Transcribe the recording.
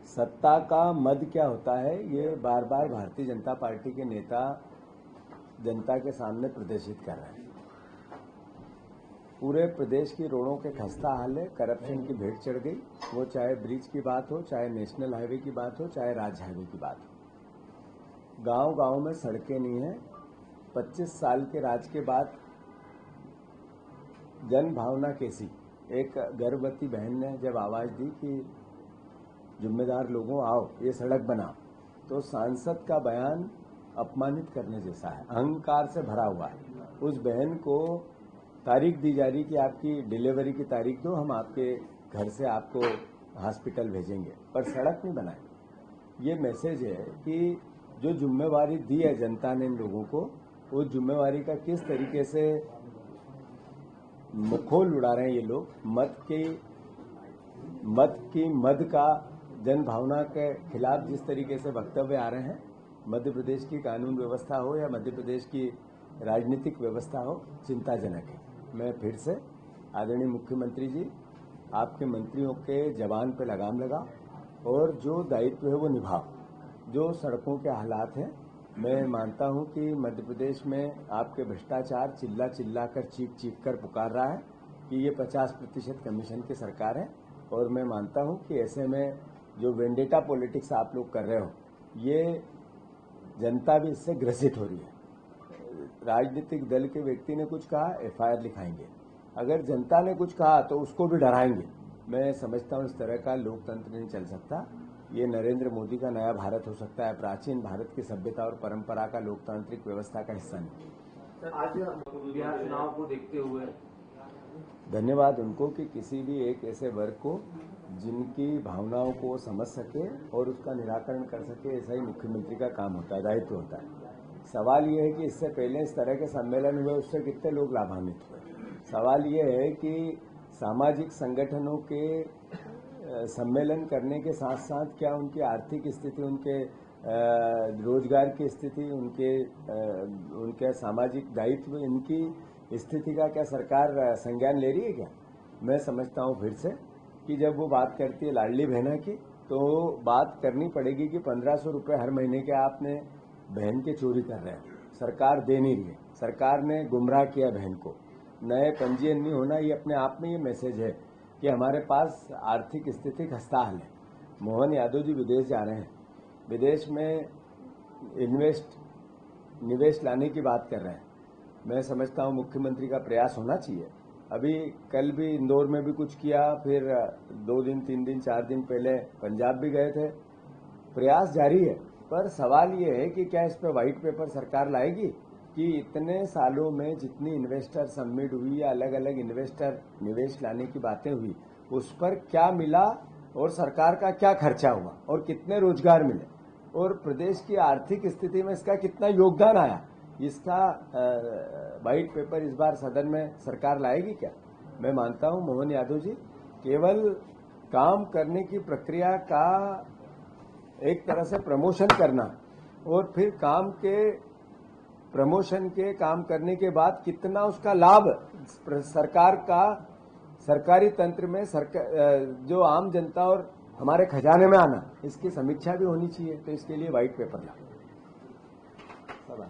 सत्ता का मद क्या होता है, ये बार बार भारतीय जनता पार्टी के नेता जनता के सामने प्रदर्शित कर रहे हैं। पूरे प्रदेश की रोडों के खस्ता हाल है, करप्शन की भेंट चढ़ गई। वो चाहे ब्रिज की बात हो, चाहे नेशनल हाईवे की बात हो, चाहे राज्य हाईवे की बात हो। गांव गांव में सड़कें नहीं है। 25 साल के राज के बाद जन भावना कैसी। एक गर्भवती बहन ने जब आवाज दी कि जिम्मेदार लोगों आओ ये सड़क बनाओ, तो सांसद का बयान अपमानित करने जैसा है, अहंकार से भरा हुआ है। उस बहन को तारीख दी जा रही कि आपकी डिलीवरी की तारीख दो, हम आपके घर से आपको हॉस्पिटल भेजेंगे, पर सड़क नहीं बनाए। ये मैसेज है कि जो जिम्मेवारी दी है जनता ने इन लोगों को, उस जिम्मेवारी का किस तरीके से मुखोल उड़ा रहे हैं ये लोग। मद का जन भावना के खिलाफ जिस तरीके से वक्तव्य आ रहे हैं, मध्य प्रदेश की कानून व्यवस्था हो या मध्य प्रदेश की राजनीतिक व्यवस्था हो, चिंताजनक है। मैं फिर से आदरणीय मुख्यमंत्री जी, आपके मंत्रियों के जवान पे लगाम लगाओ और जो दायित्व है वो निभाओ। जो सड़कों के हालात हैं, मैं मानता हूं कि मध्य प्रदेश में आपके भ्रष्टाचार चिल्ला चिल्ला कर चीख चीख कर पुकार रहा है कि ये 50% कमीशन की सरकार है। और मैं मानता हूं कि ऐसे में जो वेंडेटा पॉलिटिक्स आप लोग कर रहे हो, ये जनता भी इससे ग्रसित हो रही है। राजनीतिक दल के व्यक्ति ने कुछ कहा, एफआईआर लिखाएंगे। अगर जनता ने कुछ कहा तो उसको भी डराएंगे। मैं समझता हूं इस तरह का लोकतंत्र नहीं चल सकता। ये नरेंद्र मोदी का नया भारत हो सकता है, प्राचीन भारत की सभ्यता और परंपरा का लोकतांत्रिक व्यवस्था का हिस्सा नहीं। सर, आज बिहार चुनाव को देखते हुए धन्यवाद उनको कि किसी भी एक ऐसे वर्ग को जिनकी भावनाओं को समझ सके और उसका निराकरण कर सके, ऐसा ही मुख्यमंत्री का काम होता है, दायित्व होता है। सवाल ये है कि इससे पहले इस तरह के सम्मेलन हुए, उससे कितने लोग लाभान्वित हुए। सवाल ये है कि सामाजिक संगठनों के सम्मेलन करने के साथ साथ क्या उनकी आर्थिक स्थिति, उनके रोजगार की स्थिति, उनके सामाजिक दायित्व, इनकी स्थिति का क्या सरकार संज्ञान ले रही है क्या? मैं समझता हूं फिर से कि जब वो बात करती है लाडली बहना की, तो बात करनी पड़ेगी कि 1500 रुपये हर महीने के आपने बहन के चोरी कर रहे हैं, सरकार दे नहीं रही है, सरकार ने गुमराह किया बहन को। नए पंजीयन नहीं होना, ये अपने आप में ये मैसेज है कि हमारे पास आर्थिक स्थिति खस्ताहाल है। मोहन यादव जी विदेश जा रहे हैं, विदेश में निवेश लाने की बात कर रहे हैं। मैं समझता हूं मुख्यमंत्री का प्रयास होना चाहिए। अभी कल भी इंदौर में भी कुछ किया, फिर 2 दिन 3 दिन 4 दिन पहले पंजाब भी गए थे। प्रयास जारी है, पर सवाल ये है कि क्या इस पर व्हाइट पेपर सरकार लाएगी कि इतने सालों में जितनी इन्वेस्टर समिट हुई या अलग अलग इन्वेस्टर निवेश लाने की बातें हुई, उस पर क्या मिला और सरकार का क्या खर्चा हुआ और कितने रोजगार मिले और प्रदेश की आर्थिक स्थिति में इसका कितना योगदान आया, इसका व्हाइट पेपर इस बार सदन में सरकार लाएगी क्या? मैं मानता हूं मोहन यादव जी केवल काम करने की प्रक्रिया का एक तरह से प्रमोशन करना और फिर काम के प्रमोशन के काम करने के बाद कितना उसका लाभ सरकार का सरकारी तंत्र में जो आम जनता और हमारे खजाने में आना, इसकी समीक्षा भी होनी चाहिए। तो इसके लिए व्हाइट पेपर ला सब